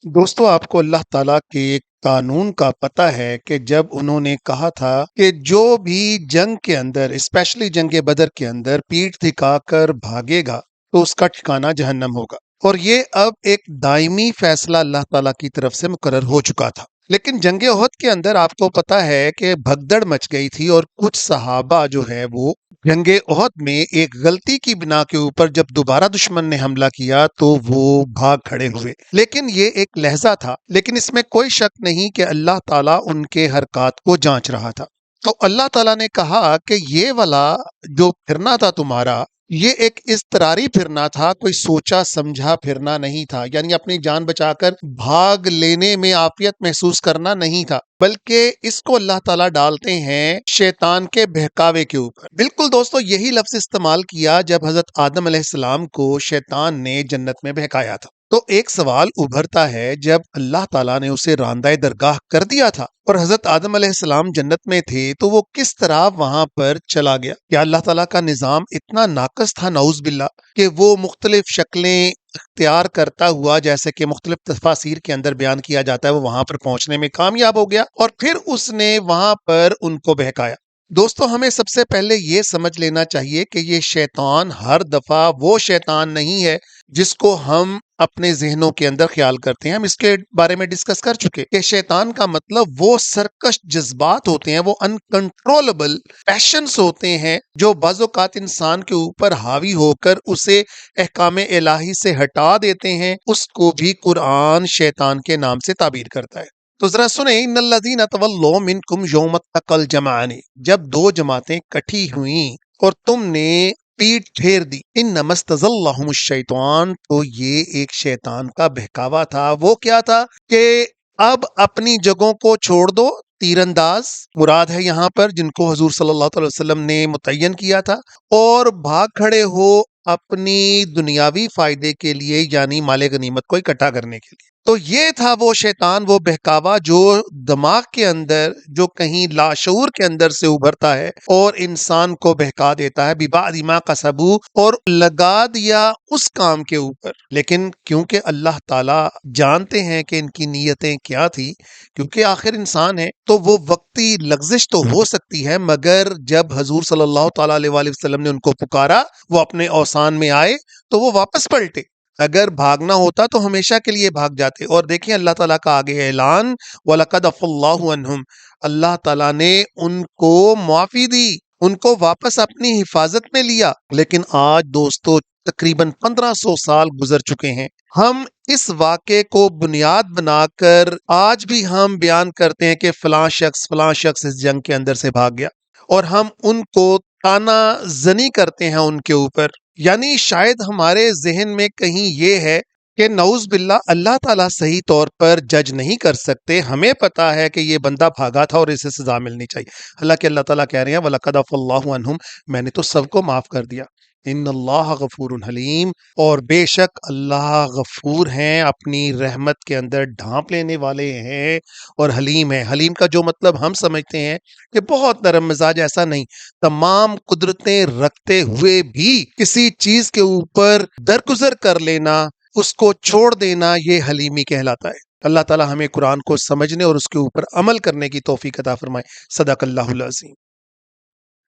दोस्तों, आपको अल्लाह ताला के एक कानून का पता है कि जब उन्होंने कहा था कि जो भी जंग के अंदर, स्पेशली जंग बदर के अंदर पीठ दिखाकर भागेगा तो उसका ठिकाना जहन्नम होगा। और ये अब एक दायमी फैसला अल्लाह ताला की तरफ से मुकर्रर हो चुका था। लेकिन जंग ओहद के अंदर आपको पता है कि भगदड़ मच गई थी और कुछ सहाबा जो है वो जंग ओहद में एक गलती की बिना के ऊपर जब दोबारा दुश्मन ने हमला किया तो वो भाग खड़े हुए। लेकिन ये एक लहजा था, लेकिन इसमें कोई शक नहीं कि अल्लाह ताला उनके हरकत को जांच रहा था। तो अल्लाह ताला ने कहा कि ये वाला जो फिरना था तुम्हारा, ये एक इस्तरारी फिरना था, कोई सोचा समझा फिरना नहीं था। यानी अपनी जान बचाकर भाग लेने में आफियत महसूस करना नहीं था, बल्कि इसको अल्लाह ताला डालते हैं शैतान के बहकावे के ऊपर। बिल्कुल दोस्तों, यही लफ्ज इस्तेमाल किया जब हजरत आदम अलैहिस्सलाम को शैतान ने जन्नत में बहकाया था। तो एक सवाल उभरता है, जब अल्लाह ताला ने उसे रांदाए दरगाह कर दिया था और हजरत आदम अलैहिस्सलाम जन्नत में थे, तो वो किस तरह वहां पर चला गया? क्या अल्लाह ताला का निजाम इतना नाकस था नऊज बिल्ला कि वो मुख्तलिफ शक्लें इख्तियार करता हुआ, जैसे कि मुख्तलिफ तफासिर के अंदर बयान किया जाता है, वो वहां पर पहुंचने में कामयाब हो गया और फिर उसने वहां पर उनको बहकाया? दोस्तों, हमें सबसे पहले ये समझ लेना चाहिए कि ये शैतान हर दफा वो शैतान नहीं है जिसको हम अपने जहनों के अंदर ख्याल करते हैं। हम इसके बारे में डिस्कस कर चुके कि शैतान का मतलब वो सरकश जज्बात होते हैं, वो अनकंट्रोलेबल पैशंस होते हैं जो बाज़-औक़ात इंसान के ऊपर हावी होकर उसे अहकाम इलाही से हटा देते हैं। उसको भी कुरान शैतान के नाम से ताबीर करता है। तो जरा सुने, इन्नल्लज़ीना तवल्लौ मिनकुम यौमत तक़ल जमाअनी, जब दो जमातें इकट्ठी हुई और तुमने पीठ फेर दी, इन्नमस्तज़ल्लहुमुश शैतान, तो ये एक शैतान का बहकावा था। वो क्या था कि अब अपनी जगहों को छोड़ दो। तीरंदाज मुराद है यहाँ पर, जिनको हुजूर सल्लल्लाहु अलैहि वसल्लम ने मुतय्यन किया था, और भाग खड़े हो अपनी दुनियावी फायदे के लिए, यानी माले गनीमत को इकट्ठा करने के लिए। तो ये था वो शैतान, वो बहकावा जो दिमाग के अंदर, जो कहीं लाशऊर के अंदर से उभरता है और इंसान को बहका देता है। बिबादी मा कसबू, और लगा दिया उस काम के ऊपर। लेकिन क्योंकि अल्लाह ताला जानते हैं कि इनकी नीयतें क्या थी, क्योंकि आखिर इंसान है, तो वो वक्ती लग्जिश तो हो सकती है, मगर जब हजूर सल्लल्लाहु ताला अलैहि वसल्लम ने उनको पुकारा, वो अपने औसान में आए, तो वो वापस पलटे। अगर भागना होता तो हमेशा के लिए भाग जाते। और देखिए अल्लाह ताला का आगे ऐलान, वलक़द अफ़ल्लाहु अन्हुम, अल्लाह ताला ने उनको माफी दी, उनको वापस अपनी हिफाजत में लिया। लेकिन आज दोस्तों तकरीबन 1500 साल गुजर चुके हैं। हम इस वाक़े को बुनियाद बनाकर आज भी हम बयान करते हैं कि फलां शख्स इस जंग के अंदर से भाग गया, और हम उनको ताना जनी करते हैं उनके ऊपर। यानी शायद हमारे जहन में कहीं ये है कि नऊज बिल्ला अल्लाह ताला सही तौर पर जज नहीं कर सकते। हमें पता है कि ये बंदा भागा था और इसे सजा मिलनी चाहिए। हालांकि अल्लाह ताला कह रहे हैं वलक़द अफ़ल्लाहु अन्हुम, मैंने तो सबको माफ कर दिया। इन्नल्लाह गफूरुन हलीम, और बेशक अल्लाह गफूर हैं, अपनी रहमत के अंदर ढांप लेने वाले हैं, और हलीम है। हलीम का जो मतलब हम समझते हैं कि बहुत नरम मिजाज, ऐसा नहीं। तमाम कुदरतें रखते हुए भी किसी चीज के ऊपर दरगुजर कर लेना, उसको छोड़ देना, ये हलीमी कहलाता है। अल्लाह ताला हमें कुरान को समझने और उसके ऊपर अमल करने की तौफीक अता फरमाए। सदक़ल्लाहुल अज़ीम।